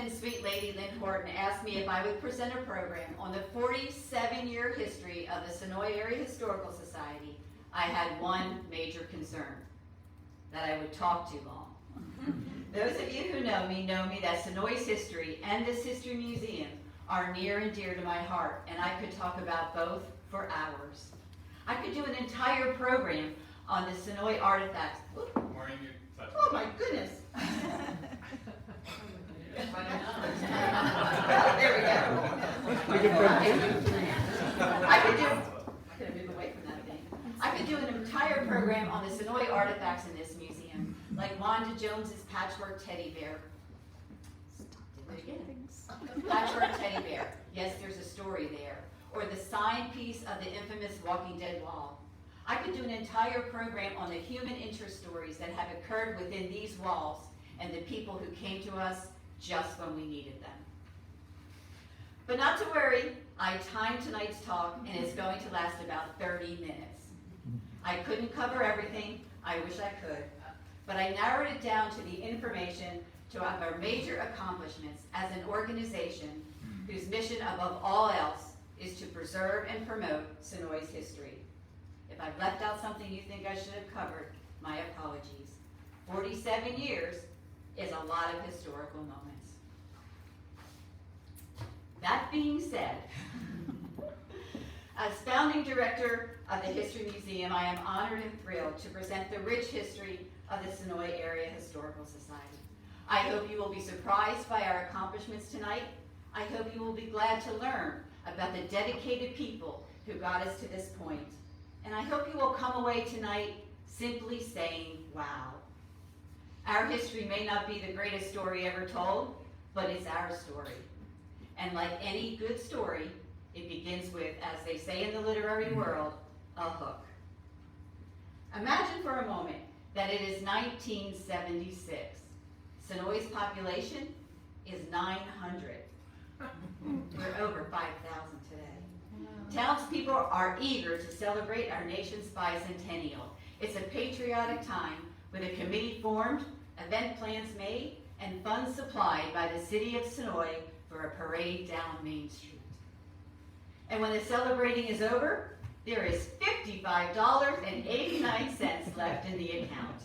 and sweet lady Lynn Horton asked me if I would present a program on the 47-year history of the Senoia Area Historical Society, I had one major concern: that I would talk too long. Those of you who know me that Senoia's history and this History Museum are near and dear to my heart, and I could talk about both for hours. I could do an entire program on the Senoia artifacts. Maureen, you touched Oh my goodness. There we go. I could move away from that thing. I could do an entire program on the Senoia artifacts in this museum, like Wanda Jones's patchwork teddy bear. Patchwork teddy bear. Yes, there's a story there. Or the sign piece of the infamous Walking Dead wall. I could do an entire program on the human interest stories that have occurred within these walls and the people who came to us just when we needed them. But not to worry, I timed tonight's talk and it's going to last about 30 minutes. I couldn't cover everything, I wish I could, but I narrowed it down to the information to our major accomplishments as an organization whose mission above all else is to preserve and promote Senoia's history. If I've left out something you think I should have covered, my apologies. 47 years is a lot of historical moments. That being said, as founding director of the History Museum, I am honored and thrilled to present the rich history of the Senoia Area Historical Society. I hope you will be surprised by our accomplishments tonight. I hope you will be glad to learn about the dedicated people who got us to this point. And I hope you will come away tonight simply saying, wow. Our history may not be the greatest story ever told, but it's our story. And like any good story, it begins with, as they say in the literary world, a hook. Imagine for a moment that it is 1976. Senoia's population is 900. We're over 5,000 today. Townspeople are eager to celebrate our nation's bicentennial. It's a patriotic time with a committee formed, event plans made, and funds supplied by the city of Senoia for a parade down Main Street. And when the celebrating is over, there is $55.89 left in the account.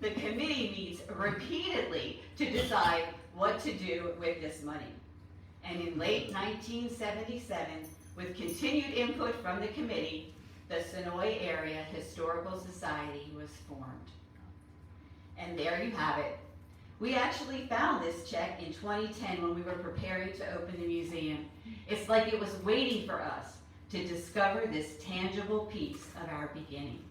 The committee meets repeatedly to decide what to do with this money. And in late 1977, with continued input from the committee, the Senoia Area Historical Society was formed. And there you have it. We actually found this check in 2010 when we were preparing to open the museum. It's like it was waiting for us to discover this tangible piece of our beginning.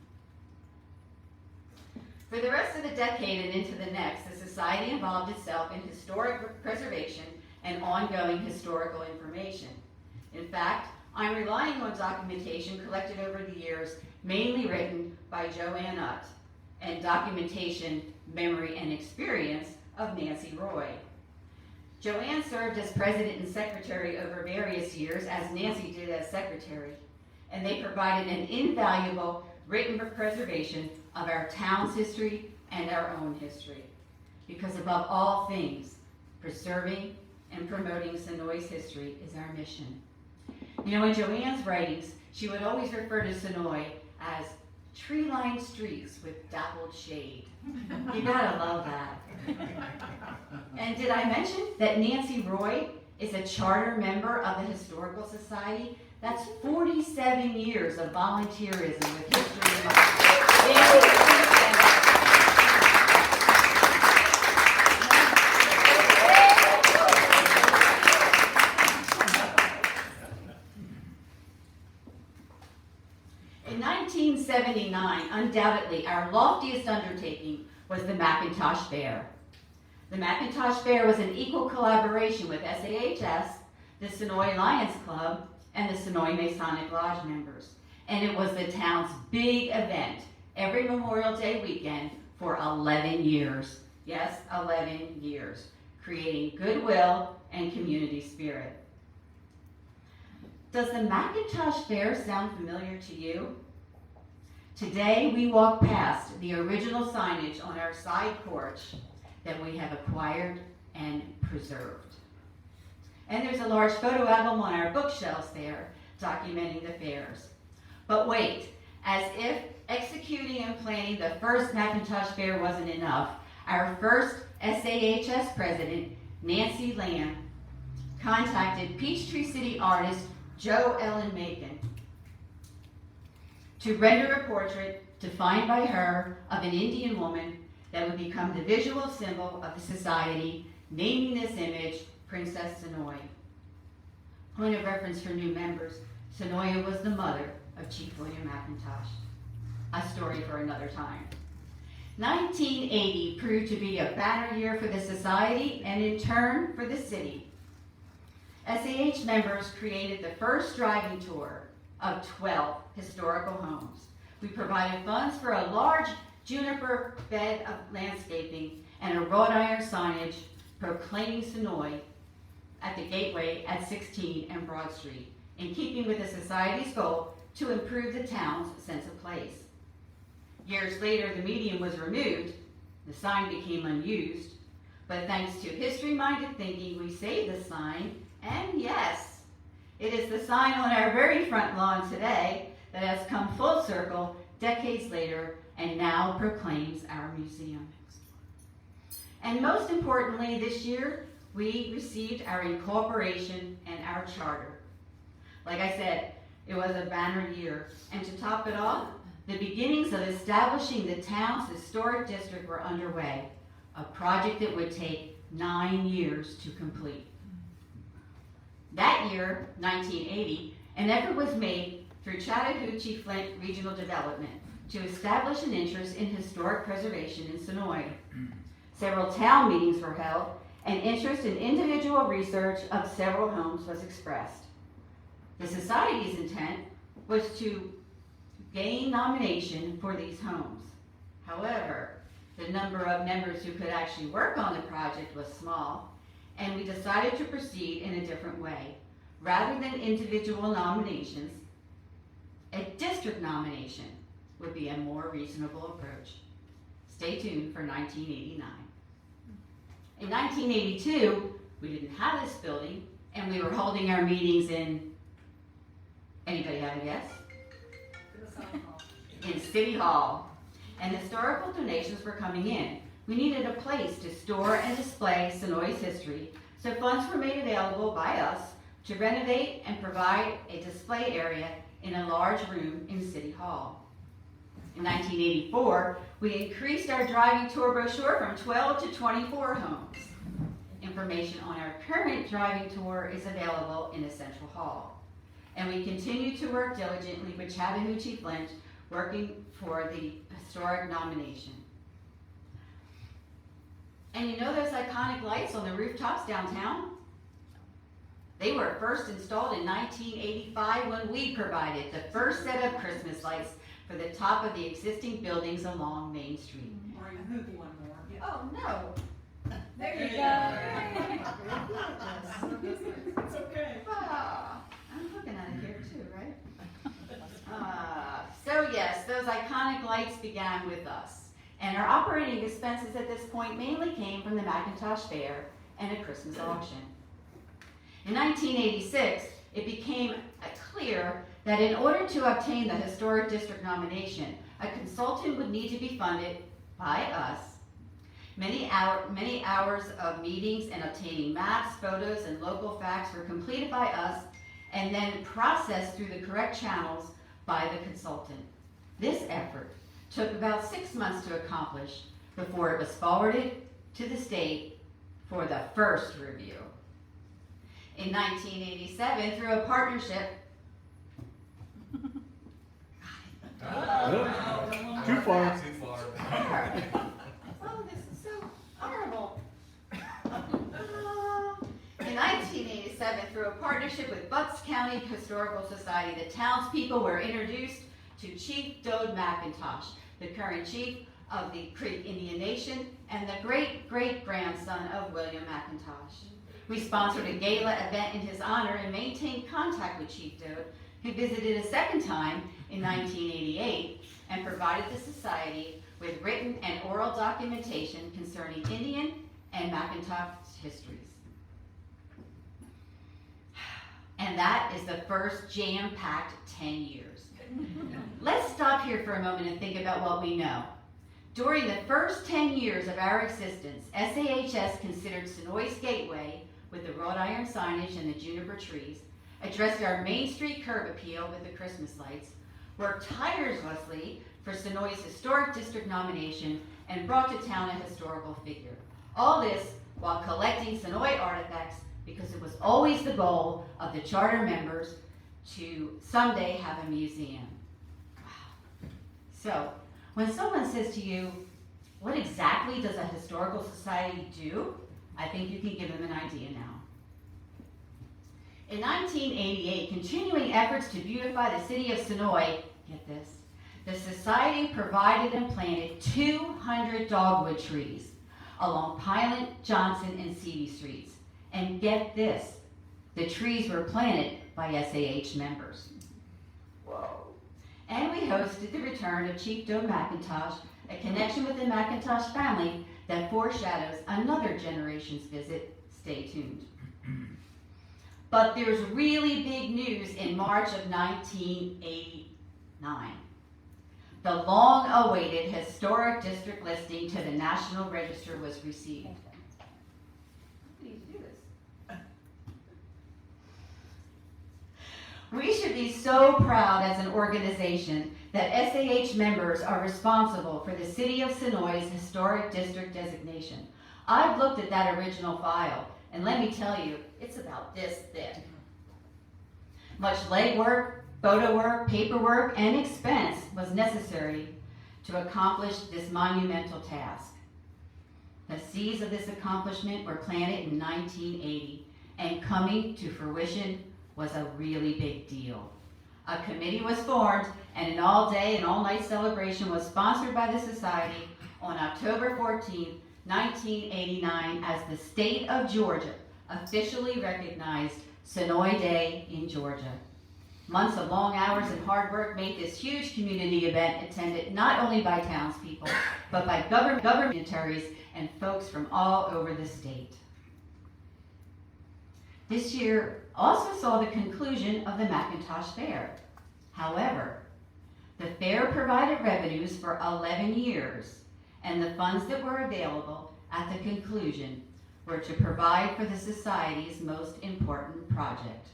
For the rest of the decade and into the next, the Society involved itself in historic preservation and ongoing historical information. In fact, I'm relying on documentation collected over the years, mainly written by Joanne Utt, and documentation, memory, and experience of Nancy Roy. Joanne served as president and secretary over various years, as Nancy did as secretary, and they provided an invaluable written preservation of our town's history and our own history. Because above all things, preserving and promoting Senoia's history is our mission. You know, in Joanne's writings, she would always refer to Senoia as tree-lined streets with dappled shade. You gotta love that. And did I mention that Nancy Roy is a charter member of the Historical Society? That's 47 years of volunteerism with history. In 1979, undoubtedly, our loftiest undertaking was the Macintosh Fair. The Macintosh Fair was an equal collaboration with SAHS, the Senoia Lions Club, and the Senoia Masonic Lodge members. And it was the town's big event every Memorial Day weekend for 11 years. Yes, 11 years, creating goodwill and community spirit. Does the Macintosh Fair sound familiar to you? Today, we walk past the original signage on our side porch that we have acquired and preserved. And there's a large photo album on our bookshelves there documenting the fairs. But wait, as if executing and planning the first Macintosh Fair wasn't enough, our first SAHS president, Nancy Lamb, contacted Peachtree City artist Joe Ellen Macon to render a portrait defined by her of an Indian woman that would become the visual symbol of the society, naming this image Princess Senoia. Point of reference for new members, Senoia was the mother of Chief William McIntosh. A story for another time. 1980 proved to be a banner year for the society and in turn for the city. SAH members created the first driving tour of 12 historical homes. We provided funds for a large juniper bed of landscaping and a wrought iron signage proclaiming Senoia at the gateway at 16 and Broad Street, in keeping with the society's goal to improve the town's sense of place. Years later, the medium was removed, the sign became unused, but thanks to history-minded thinking, we saved the sign, and yes, it is the sign on our very front lawn today that has come full circle decades later and now proclaims our museum. And most importantly, this year, we received our incorporation and our charter. Like I said, it was a banner year, and to top it off, the beginnings of establishing the town's historic district were underway, a project that would take 9 years to complete. That year, 1980, an effort was made through Chattahoochee-Flint Regional Development to establish an interest in historic preservation in Senoia. Several town meetings were held, and interest in individual research of several homes was expressed. The Society's intent was to gain nomination for these homes. However, the number of members who could actually work on the project was small, and we decided to proceed in a different way. Rather than individual nominations, a district nomination would be a more reasonable approach. Stay tuned for 1989. In 1982, we didn't have this building, and we were holding our meetings in, anybody have a guess? In City Hall. And historical donations were coming in. We needed a place to store and display Senoia's history, so funds were made available by us to renovate and provide a display area in a large room in City Hall. In 1984, we increased our driving tour brochure from 12 to 24 homes. Information on our current driving tour is available in the Central Hall. And we continue to work diligently with Chattahoochee-Flint, working for the historic nomination. And you know those iconic lights on the rooftops downtown? They were first installed in 1985 when we provided the first set of Christmas lights for the top of the existing buildings along Main Street. Maureen, move one more. Yeah. Oh, no. There you go. It's okay. Ah, I'm looking at it here too, right? So yes, those iconic lights began with us. And our operating expenses at this point mainly came from the Macintosh Fair and a Christmas auction. In 1986, it became clear that in order to obtain the Historic District nomination, a consultant would need to be funded by us. Many hours of meetings and obtaining maps, photos, and local facts were completed by us and then processed through the correct channels by the consultant. This effort took about 6 months to accomplish before it was forwarded to the state for the first review. In 1987, through a partnership, Too far. oh, this is so horrible. In 1987, through a partnership with Bucks County Historical Society, the townspeople were introduced to Chief Dode McIntosh, the current chief of the Creek Indian Nation and the great-great-grandson of William McIntosh. We sponsored a gala event in his honor and maintained contact with Chief Dode, who visited a second time in 1988 and provided the Society with written and oral documentation concerning Indian and McIntosh histories. And that is the first jam-packed 10 years. Let's stop here for a moment and think about what we know. During the first 10 years of our existence, SAHS considered Senoia's gateway with the wrought iron signage and the juniper trees, addressed our Main Street curb appeal with the Christmas lights, worked tirelessly for Senoia's Historic District nomination, and brought to town a historical figure. All this while collecting Senoia artifacts because it was always the goal of the charter members to someday have a museum. Wow. So, when someone says to you, what exactly does a historical society do? I think you can give them an idea now. In 1988, continuing efforts to beautify the city of Senoia, get this, the society provided and planted 200 dogwood trees along Pilot, Johnson, and Seavey streets. And get this, the trees were planted by SAH members. Whoa. And we hosted the return of Chief Joe McIntosh, a connection with the McIntosh family that foreshadows another generation's visit. Stay tuned. But there's really big news in March of 1989. The long-awaited historic district listing to the National Register was received. I need to do this. We should be so proud as an organization that SAH members are responsible for the City of Senoia's Historic District designation. I've looked at that original file, and let me tell you, it's about this thick. Much legwork, photo work, paperwork, and expense was necessary to accomplish this monumental task. The seeds of this accomplishment were planted in 1980, and coming to fruition was a really big deal. A committee was formed, and an all-day and all-night celebration was sponsored by the Society on October 14, 1989, as the state of Georgia officially recognized Senoia Day in Georgia. Months of long hours and hard work made this huge community event attended not only by townspeople, but by governmentaries and folks from all over the state. This year also saw the conclusion of the McIntosh Fair. However, the fair provided revenues for 11 years, and the funds that were available at the conclusion were to provide for the Society's most important project,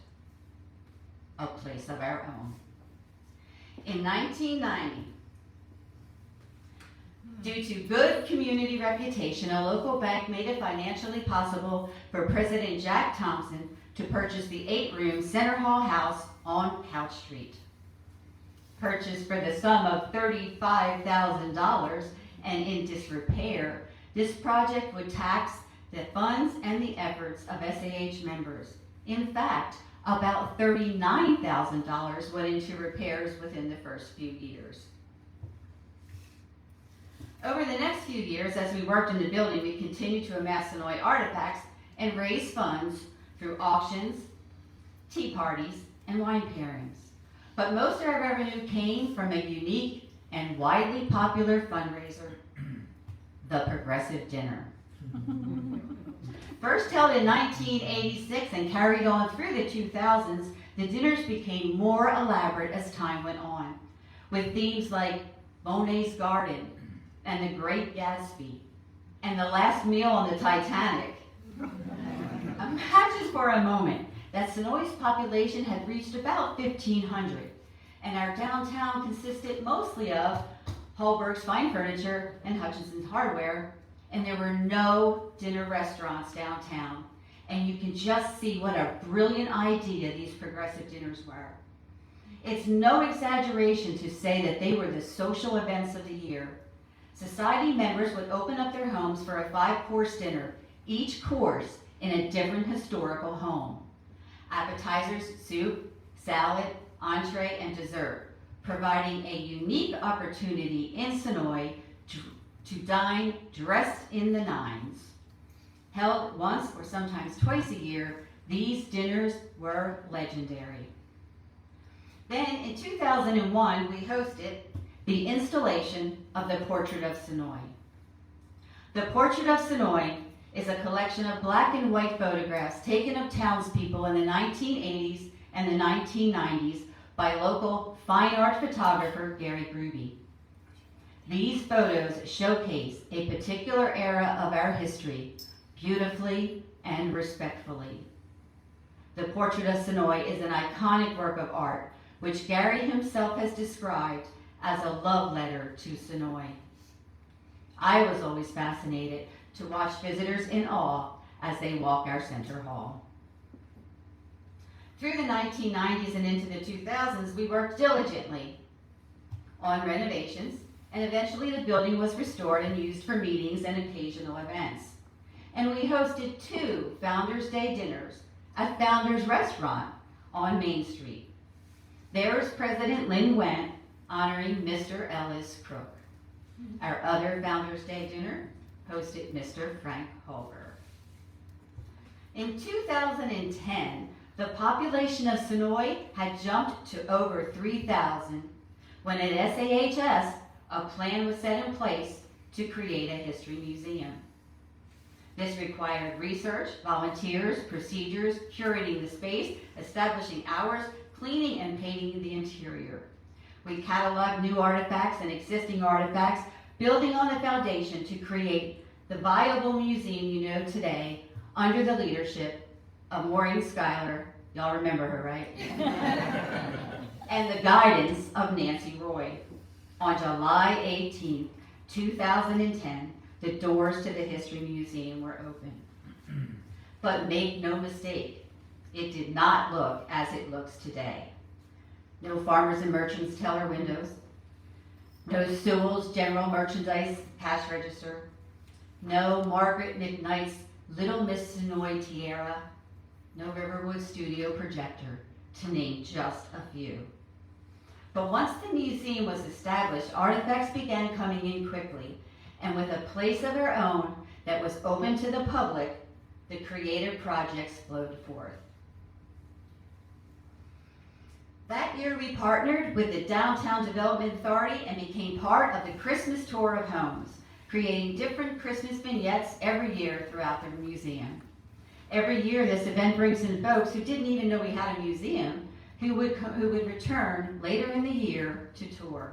a place of our own. In 1990, due to good community reputation, a local bank made it financially possible for President Jack Thompson to purchase the 8-room Center Hall house on Couch Street. Purchased for the sum of $35,000 and in disrepair, this project would tax the funds and the efforts of SAH members. In fact, about $39,000 went into repairs within the first few years. Over the next few years, as we worked in the building, we continued to amass Senoia artifacts and raise funds through auctions, tea parties, and wine pairings. But most of our revenue came from a unique and widely popular fundraiser, the Progressive Dinner. First held in 1986 and carried on through the 2000s, the dinners became more elaborate as time went on, with themes like Monet's Garden and The Great Gatsby and the last meal on the Titanic. Imagine for a moment that Senoia's population had reached about 1,500, and our downtown consisted mostly of Hallberg's Fine Furniture and Hutchinson's Hardware, and there were no dinner restaurants downtown. And you can just see what a brilliant idea these progressive dinners were. It's no exaggeration to say that they were the social events of the year. Society members would open up their homes for a 5-course dinner, each course in a different historical home. Appetizers, soup, salad, entree, and dessert, providing a unique opportunity in Senoia to dine dressed in the nines. Held once or sometimes twice a year, these dinners were legendary. Then in 2001, we hosted the installation of the Portrait of Senoia. The Portrait of Senoia is a collection of black and white photographs taken of townspeople in the 1980s and the 1990s by local fine art photographer Gary Gruby. These photos showcase a particular era of our history beautifully and respectfully. The portrait of Senoia is an iconic work of art, which Gary himself has described as a love letter to Senoia. I was always fascinated to watch visitors in awe as they walk our center hall. Through the 1990s and into the 2000s, we worked diligently on renovations, and eventually the building was restored and used for meetings and occasional events. And we hosted 2 Founders Day dinners at Founders Restaurant on Main Street. There was President Lynn Wendt honoring Mr. Ellis Crook. Our other Founders Day dinner hosted Mr. Frank Holger. In 2010, the population of Senoia had jumped to over 3,000 when at SAHS, a plan was set in place to create a history museum. This required research, volunteers, procedures, curating the space, establishing hours, cleaning and painting the interior. We cataloged new artifacts and existing artifacts, building on the foundation to create the viable museum you know today under the leadership of Maureen Schuyler. Y'all remember her, right? And the guidance of Nancy Roy. On July 18, 2010, the doors to the History Museum were open. But make no mistake, it did not look as it looks today. No farmers and merchants teller windows, no Sewell's general merchandise cash register, no Margaret McKnight's Little Miss Senoia tiara, no Riverwood studio projector, to name just a few. But once the museum was established, artifacts began coming in quickly, and with a place of their own that was open to the public, the creative projects flowed forth. That year we partnered with the Downtown Development Authority and became part of the Christmas Tour of Homes, creating different Christmas vignettes every year throughout the museum. Every year this event brings in folks who didn't even know we had a museum, who would return later in the year to tour.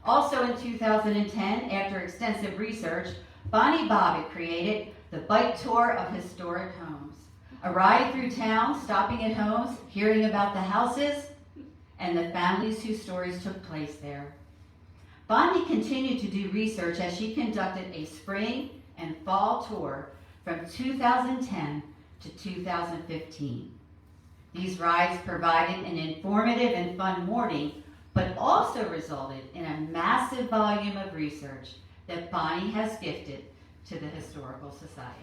Also in 2010, after extensive research, Bonnie Bobbitt created the Bike Tour of Historic Homes, a ride through town, stopping at homes, hearing about the houses and the families whose stories took place there. Bonnie continued to do research as she conducted a spring and fall tour from 2010 to 2015. These rides provided an informative and fun morning, but also resulted in a massive volume of research that Bonnie has gifted to the Historical Society.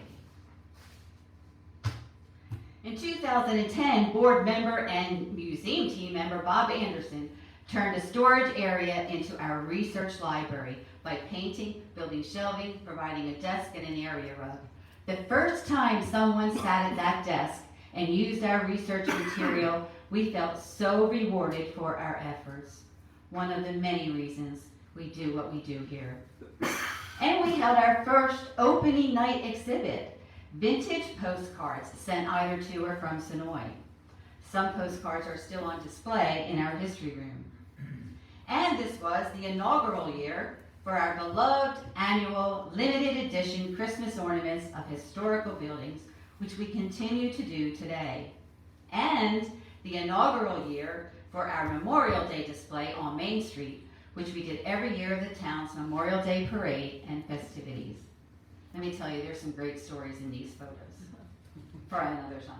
In 2010, board member and museum team member Bob Anderson turned a storage area into our research library by painting, building shelving, providing a desk and an area rug. The first time someone sat at that desk and used our research material, we felt so rewarded for our efforts. One of the many reasons we do what we do here. And we held our first opening night exhibit, vintage postcards sent either to or from Senoia. Some postcards are still on display in our history room. And this was the inaugural year for our beloved annual limited edition Christmas ornaments of historical buildings, which we continue to do today. And the inaugural year for our Memorial Day display on Main Street, which we did every year of the town's Memorial Day parade and festivities. Let me tell you, there's some great stories in these photos for another time.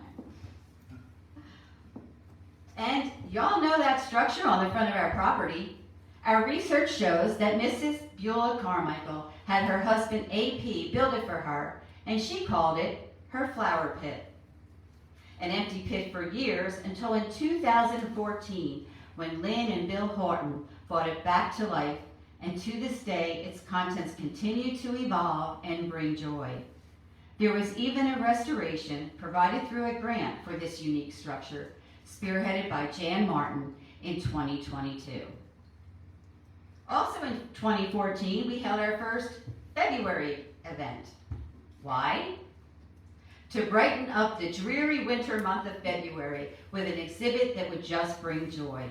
And y'all know that structure on the front of our property. Our research shows that Mrs. Beulah Carmichael had her husband AP build it for her, and she called it her flower pit. An empty pit for years until in 2014, when Lynn and Bill Horton brought it back to life, and to this day its contents continue to evolve and bring joy. There was even a restoration provided through a grant for this unique structure, spearheaded by Jan Martin in 2022. Also in 2014, we held our first February event. Why? To brighten up the dreary winter month of February with an exhibit that would just bring joy.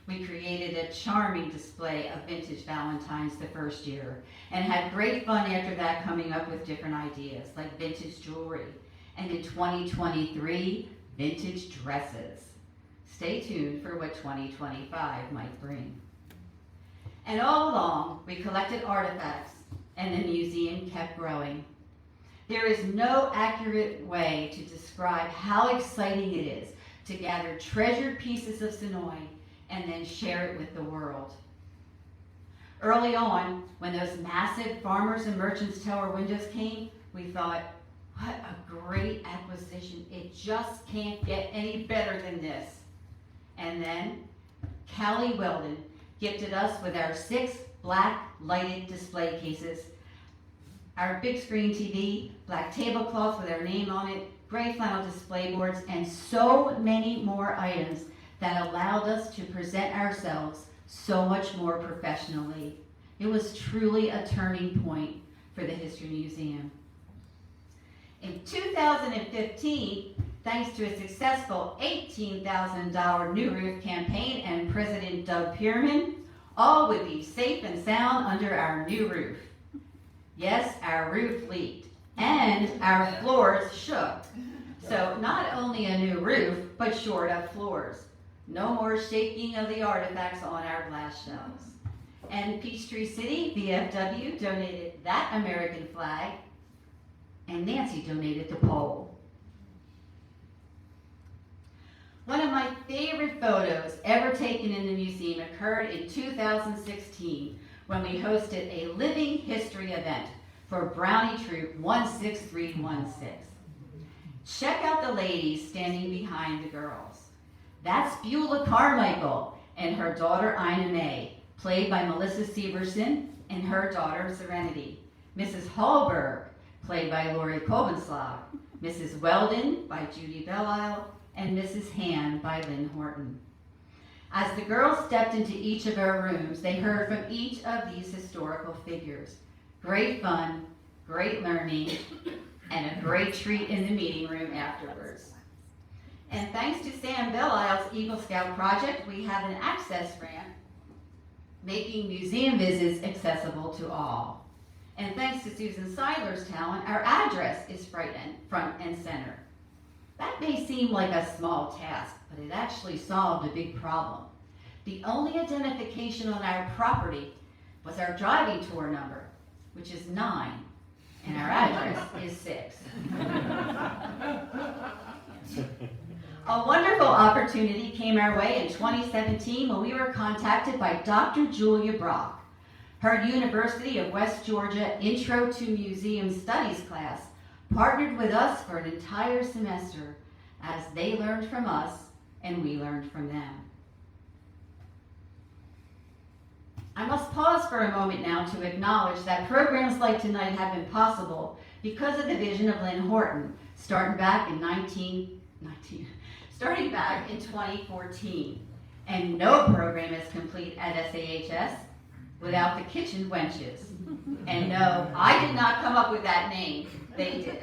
We created a charming display of vintage Valentines the first year and had great fun after that coming up with different ideas like vintage jewelry and in 2023, vintage dresses. Stay tuned for what 2025 might bring. And all along, we collected artifacts and the museum kept growing. There is no accurate way to describe how exciting it is to gather treasured pieces of Senoia and then share it with the world. Early on, when those massive Farmers and Merchants Tower windows came, we thought, what a great acquisition. It just can't get any better than this. And then, Callie Weldon gifted us with our 6 black lighted display cases, our big screen TV, black tablecloths with our name on it, gray flannel display boards, and so many more items that allowed us to present ourselves so much more professionally. It was truly a turning point for the History Museum. In 2015, thanks to a successful $18,000 new roof campaign and President Doug Pierman, all would be safe and sound under our new roof. Yes, our roof leaked and our floors shook. So not only a new roof, but shored up floors. No more shaking of the artifacts on our glass shelves. And Peachtree City, VFW, donated that American flag, and Nancy donated the pole. One of my favorite photos ever taken in the museum occurred in 2016 when we hosted a living history event for Brownie Troop 16316. Check out the ladies standing behind the girls. That's Beulah Carmichael and her daughter Ina May, played by Melissa Severson, and her daughter Serenity. Mrs. Hallberg, played by Lori Kolbenslag. Mrs. Weldon by Judy Belisle, and Mrs. Hand by Lynn Horton. As the girls stepped into each of our rooms, they heard from each of these historical figures. Great fun, great learning, and a great treat in the meeting room afterwards. And thanks to Sam Belisle's Eagle Scout project, we have an access ramp making museum visits accessible to all. And thanks to Susan Seidler's talent, our address is front and center. That may seem like a small task, but it actually solved a big problem. The only identification on our property was our driving tour number, which is 9, and our address is 6. A wonderful opportunity came our way in 2017 when we were contacted by Dr. Julia Brock. Her University of West Georgia Intro to Museum Studies class partnered with us for an entire semester as they learned from us and we learned from them. I must pause for a moment now to acknowledge that programs like tonight have been possible because of the vision of Lynn Horton, starting back in 2014. And no program is complete at SAHS without the kitchen wenches. And no, I did not come up with that name, they did.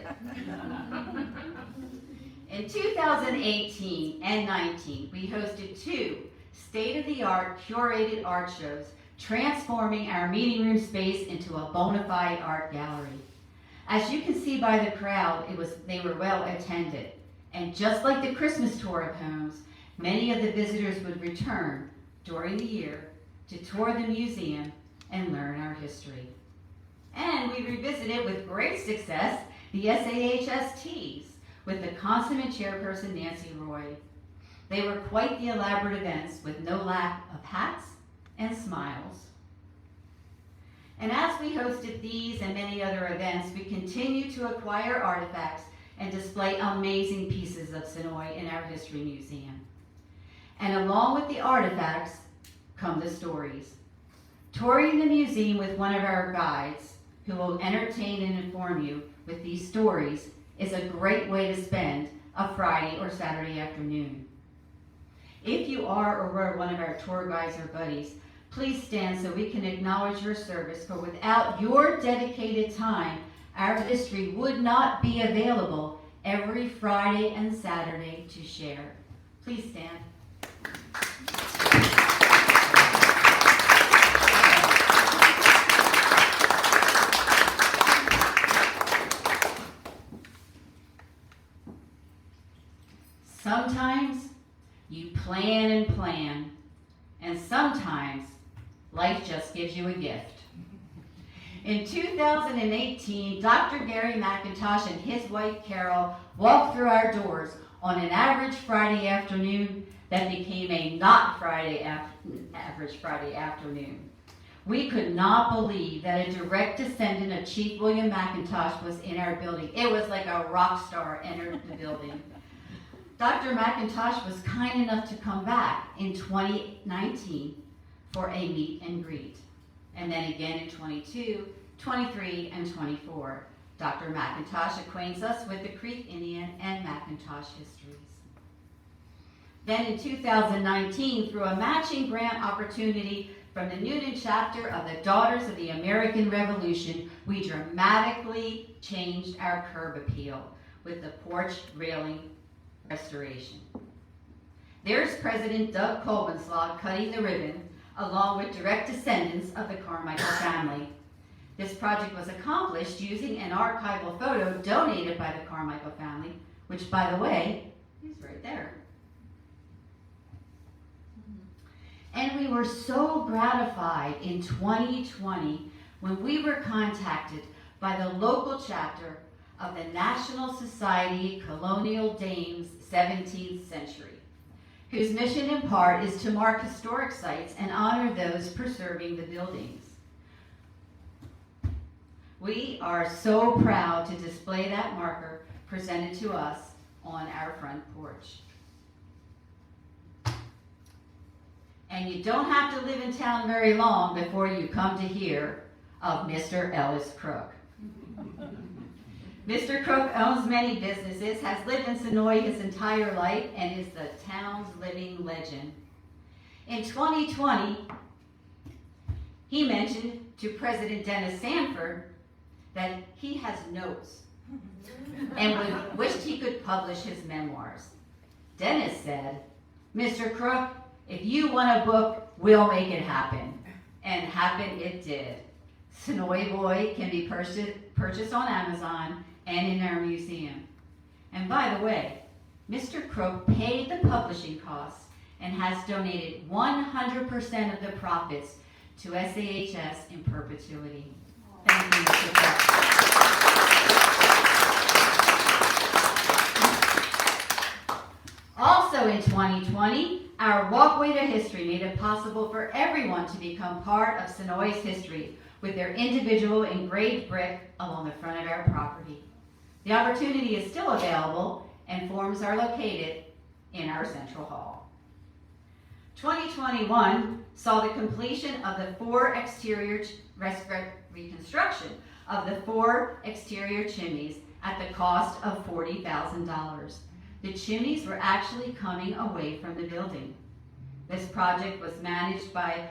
In 2018 and 19, we hosted 2 state-of-the-art curated art shows, transforming our meeting room space into a bona fide art gallery. As you can see by the crowd, they were well attended. And just like the Christmas tour of homes, many of the visitors would return during the year to tour the museum and learn our history. And we revisited with great success the SAHS Teas with the consummate chairperson Nancy Roy. They were quite the elaborate events with no lack of hats and smiles. And as we hosted these and many other events, we continue to acquire artifacts and display amazing pieces of Senoia in our History Museum. And along with the artifacts come the stories. Touring the museum with one of our guides who will entertain and inform you with these stories is a great way to spend a Friday or Saturday afternoon. If you are or were one of our tour guides or buddies, please stand so we can acknowledge your service, for without your dedicated time, our history would not be available every Friday and Saturday to share. Please stand. Sometimes you plan and plan, and sometimes life just gives you a gift. In 2018, Dr. Gary McIntosh and his wife Carol walked through our doors on an average Friday afternoon that became a not average Friday afternoon. We could not believe that a direct descendant of Chief William McIntosh was in our building. It was like a rock star entered the building. Dr. McIntosh was kind enough to come back in 2019 for a meet and greet. And then again in 22, 23, and 24. Dr. McIntosh acquaints us with the Creek Indian and McIntosh histories. Then in 2019, through a matching grant opportunity from the Noonan chapter of the Daughters of the American Revolution, we dramatically changed our curb appeal with the porch railing restoration. There's President Doug Colbenslaw cutting the ribbon, along with direct descendants of the Carmichael family. This project was accomplished using an archival photo donated by the Carmichael family, which, by the way, is right there. And we were so gratified in 2020 when we were contacted by the local chapter of the National Society Colonial Dames 17th Century, whose mission in part is to mark historic sites and honor those preserving the buildings. We are so proud to display that marker presented to us on our front porch. And you don't have to live in town very long before you come to hear of Mr. Ellis Crook. Mr. Crook owns many businesses, has lived in Senoia his entire life, and is the town's living legend. In 2020, he mentioned to President Dennis Sanford that he has notes and wished he could publish his memoirs. Dennis said, "Mr. Crook, if you want a book, we'll make it happen." And happen it did. Senoia Boy can be purchased on Amazon and in our museum. And by the way, Mr. Crook paid the publishing costs and has donated 100% of the profits to SAHS in perpetuity. Thank you, Mr. Crook. Also in 2020, our Walkway to History made it possible for everyone to become part of Senoia's history with their individual engraved brick along the front of our property. The opportunity is still available, and forms are located in our Central Hall. 2021 saw the completion of the reconstruction of the 4 exterior chimneys at the cost of $40,000. The chimneys were actually coming away from the building. This project was managed by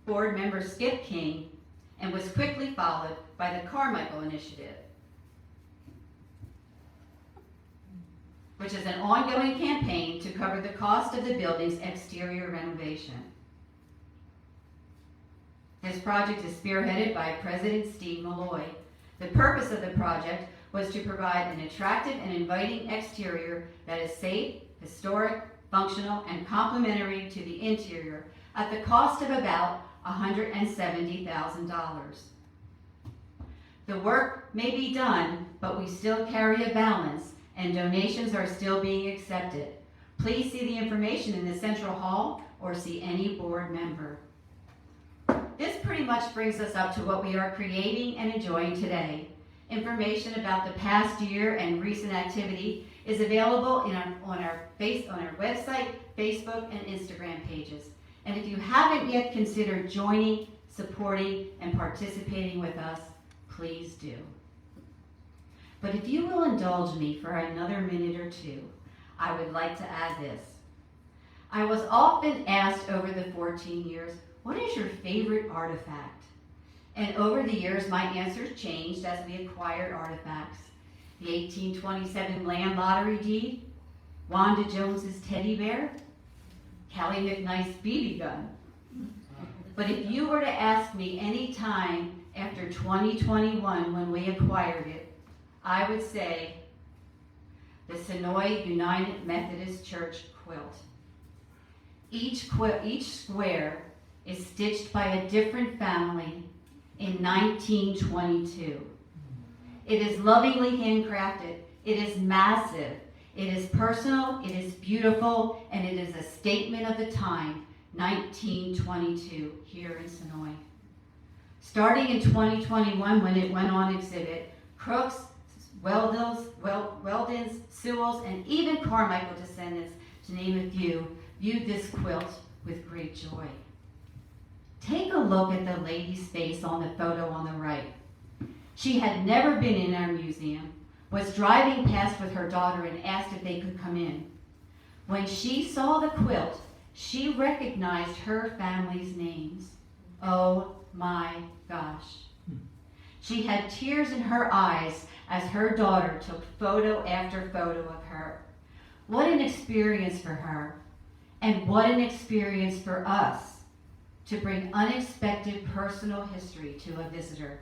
board member Skip King and was quickly followed by the Carmichael Initiative, which is an ongoing campaign to cover the cost of the building's exterior renovation. This project is spearheaded by President Steve Malloy. The purpose of the project was to provide an attractive and inviting exterior that is safe, historic, functional, and complementary to the interior at the cost of about $170,000. The work may be done, but we still carry a balance, and donations are still being accepted. Please see the information in the Central Hall or see any board member. This pretty much brings us up to what we are creating and enjoying today. Information about the past year and recent activity is available on our website, Facebook, and Instagram pages. And if you haven't yet considered joining, supporting, and participating with us, please do. But if you will indulge me for another minute or two, I would like to add this. I was often asked over the 14 years, what is your favorite artifact? And over the years, my answers changed as we acquired artifacts. The 1827 land lottery deed, Wanda Jones's teddy bear, Callie McKnight's BB gun. But if you were to ask me any time after 2021 when we acquired it, I would say the Senoia United Methodist Church quilt. Each square is stitched by a different family in 1922. It is lovingly handcrafted. It is massive. It is personal. It is beautiful. And it is a statement of the time, 1922, here in Senoia. Starting in 2021, when it went on exhibit, Crooks, Weldons, Sewells, and even Carmichael descendants, to name a few, viewed this quilt with great joy. Take a look at the lady's face on the photo on the right. She had never been in our museum, was driving past with her daughter and asked if they could come in. When she saw the quilt, she recognized her family's names. Oh my gosh. She had tears in her eyes as her daughter took photo after photo of her. What an experience for her, and what an experience for us to bring unexpected personal history to a visitor.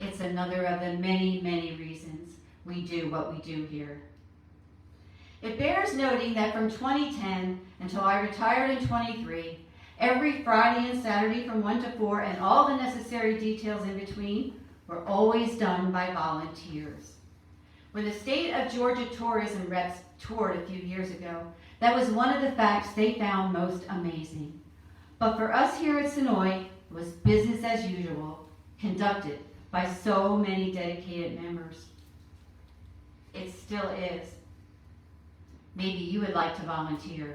It's another of the many, many reasons we do what we do here. It bears noting that from 2010 until I retired in 23, every Friday and Saturday from 1 to 4 and all the necessary details in between were always done by volunteers. When the state of Georgia tourism reps toured a few years ago, that was one of the facts they found most amazing. But for us here at Senoia, it was business as usual, conducted by so many dedicated members. It still is. Maybe you would like to volunteer.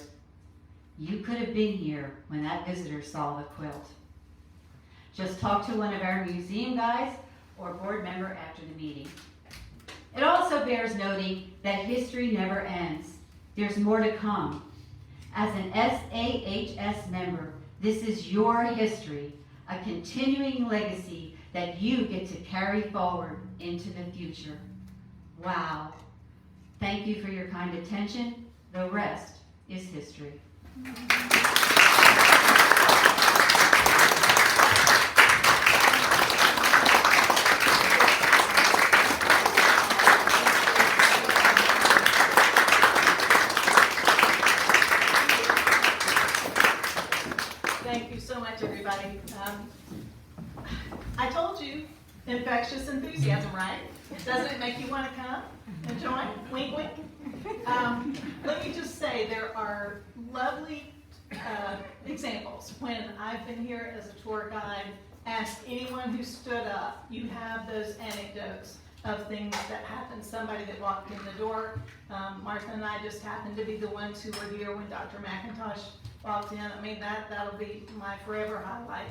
You could have been here when that visitor saw the quilt. Just talk to one of our museum guys or board member after the meeting. It also bears noting that history never ends. There's more to come. As an SAHS member, this is your history, a continuing legacy that you get to carry forward into the future. Wow. Thank you for your kind attention. The rest is history. Thank you so much, everybody. I told you, infectious enthusiasm, right? Doesn't it make you want to come and join? Wink, wink. Let me just say there are lovely examples. When I've been here as a tour guide, ask anyone who stood up, you have those anecdotes of things that happened. Somebody that walked in the door. Martha and I just happened to be the ones who were here when Dr. McIntosh walked in. I mean, that'll be my forever highlight.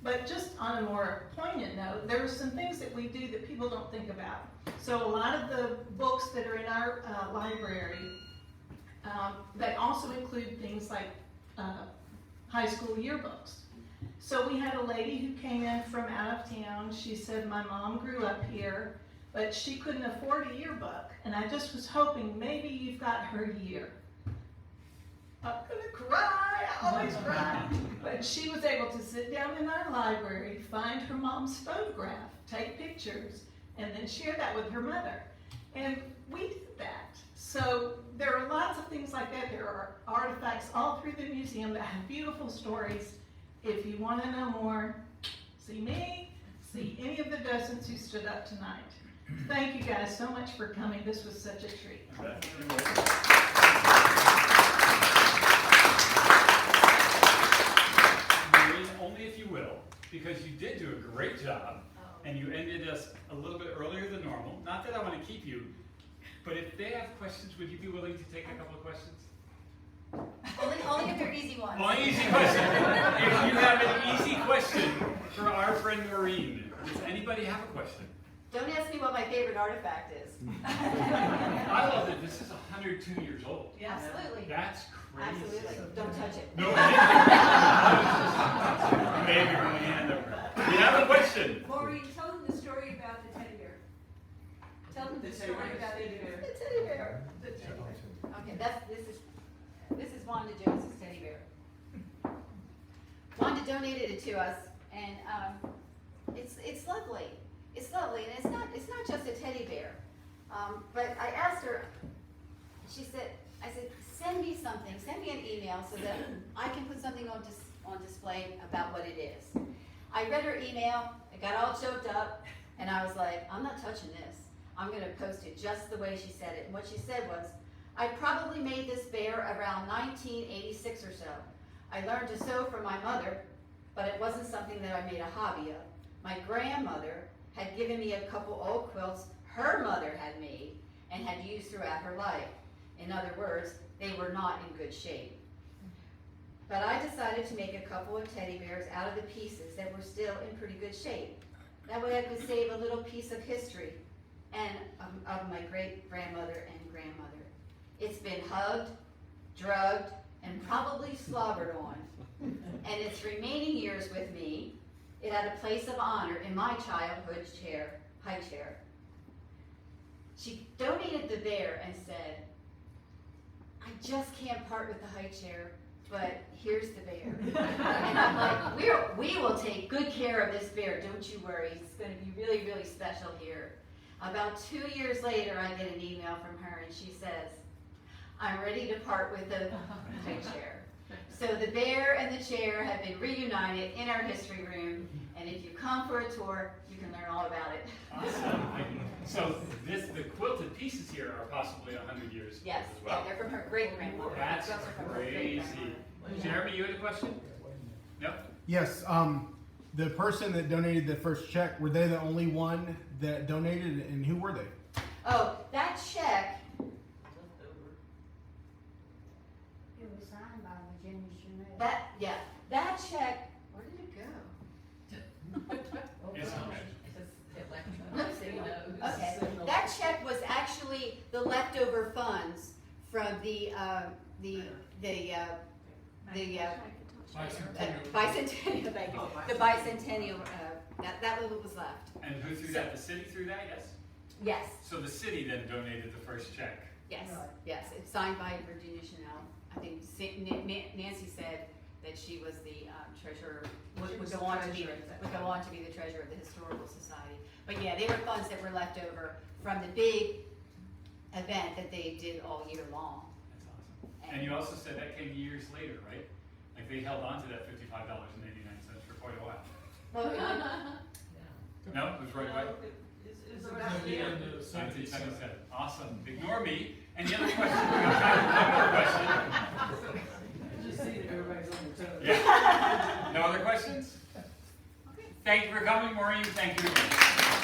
But just on a more poignant note, there are some things that we do that people don't think about. So a lot of the books that are in our library, that also include things like high school yearbooks. So we had a lady who came in from out of town. She said, my mom grew up here, but she couldn't afford a yearbook. And I just was hoping maybe you've got her year. I'm gonna cry, I always cry. But she was able to sit down in our library, find her mom's photograph, take pictures, and then share that with her mother. And we did that. So there are lots of things like that. There are artifacts all through the museum that have beautiful stories. If you want to know more, see me, see any of the docents who stood up tonight. Thank you guys so much for coming. This was such a treat. Maureen, only if you will, because you did do a great job, and you ended us a little bit earlier than normal. Not that I want to keep you, but if they have questions, would you be willing to take a couple of questions? Only if they're easy ones. Only easy question. If you have an easy question for our friend Maureen, does anybody have a question? Don't ask me what my favorite artifact is. I love that this is 102 years old. Yeah, absolutely. That's crazy. Absolutely. Don't touch it. No, maybe from the hand over. We have a question. Maureen, tell them the story about the teddy bear. Tell them the story about the teddy bear. The teddy bear. The teddy bear. Okay, this is Wanda Jones's teddy bear. Wanda donated it to us, and it's lovely. It's lovely, and it's not just a teddy bear. But I asked her. I said, send me something. Send me an email so that I can put something on display about what it is. I read her email. I got all choked up, and I was like, I'm not touching this. I'm going to post it just the way she said it. And what she said was, I probably made this bear around 1986 or so. I learned to sew from my mother, but it wasn't something that I made a hobby of. My grandmother had given me a couple old quilts her mother had made and had used throughout her life. In other words, they were not in good shape. But I decided to make a couple of teddy bears out of the pieces that were still in pretty good shape. That way I could save a little piece of history and of my great-grandmother and grandmother. It's been hugged, drugged, and probably slobbered on. And its remaining years with me, it had a place of honor in my childhood high chair. She donated the bear and said, I just can't part with the high chair, but here's the bear. And I'm like, we will take good care of this bear, don't you worry. It's going to be really, really special here. About 2 years later, I get an email from her, and she says, I'm ready to part with the high chair. So the bear and the chair have been reunited in our history room, and if you come for a tour, you can learn all about it. Awesome. So the quilted pieces here are possibly 100 years Yes, old as well. yeah, they're from her great-grandmother. That's Those are from her crazy. great-grandmother. Jeremy, you had a question? No? Yes, the person that donated the first check, were they the only one that donated, and who were they? Oh, that check, It was signed by Virginia Senoia. that check, where did it go? It's okay. Okay, that check was actually the leftover funds from the bicentennial, thank you. The bicentennial, that little was left. And who threw that? The city threw that, yes? Yes, So the city then donated the first check. yes, yes, it's signed by Virginia Chanel. I think Nancy said that she was the treasurer, would go on to be the treasurer of the Historical Society. But yeah, they were funds that were left over from the big event that they did all year long. That's awesome. And you also said that came years later, right? Like they held on to that $55.89 for quite a while. Well, No, it was right away? It's At around the there. end of 77. 1977. Awesome. Ignore me. Any other questions? We got time for one more question. I just see that everybody's on their toes. Yeah. No other questions? Thank you for coming, Maureen. Thank you again.